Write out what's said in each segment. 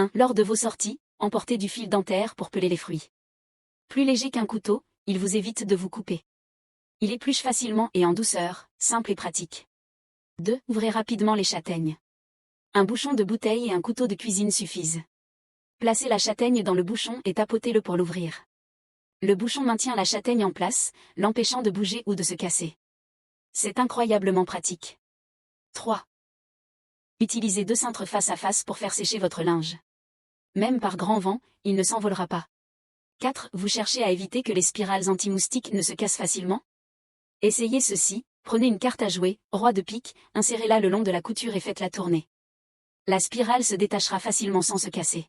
1. Lors de vos sorties, emportez du fil dentaire pour peler les fruits. Plus léger qu'un couteau, il vous évite de vous couper. Il épluche facilement et en douceur, simple et pratique. 2. Ouvrez rapidement les châtaignes. Un bouchon de bouteille et un couteau de cuisine suffisent. Placez la châtaigne dans le bouchon et tapotez-le pour l'ouvrir. Le bouchon maintient la châtaigne en place, l'empêchant de bouger ou de se casser. C'est incroyablement pratique. 3. Utilisez 2 cintres face à face pour faire sécher votre linge. Même par grand vent, il ne s'envolera pas. 4. Vous cherchez à éviter que les spirales anti-moustiques ne se cassent facilement? Essayez ceci, prenez une carte à jouer, roi de pique, insérez-la le long de la couture et faites-la tourner. La spirale se détachera facilement sans se casser.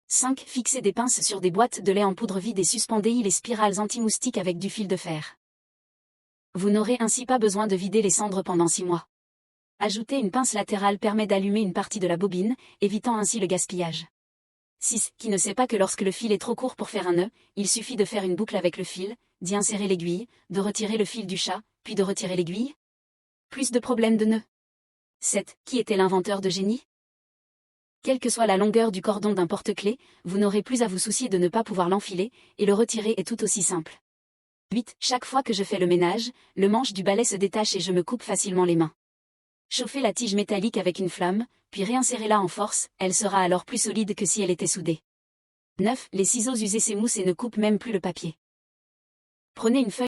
5. Fixez des pinces sur des boîtes de lait en poudre vide et suspendez-y les spirales anti-moustiques avec du fil de fer. Vous n'aurez ainsi pas besoin de vider les cendres pendant 6 mois. Ajouter une pince latérale permet d'allumer une partie de la bobine, évitant ainsi le gaspillage. 6. Qui ne sait pas que lorsque le fil est trop court pour faire un nœud, il suffit de faire une boucle avec le fil, d'y insérer l'aiguille, de retirer le fil du chat, puis de retirer l'aiguille? Plus de problèmes de nœuds. 7. Qui était l'inventeur de génie? Quelle que soit la longueur du cordon d'un porte-clés, vous n'aurez plus à vous soucier de ne pas pouvoir l'enfiler, et le retirer est tout aussi simple. 8. Chaque fois que je fais le ménage, le manche du balai se détache et je me coupe facilement les mains. Chauffez la tige métallique avec une flamme, puis réinsérez-la en force, elle sera alors plus solide que si elle était soudée. 9. Les ciseaux usés s'émoussent et ne coupent même plus le papier. Prenez une feuille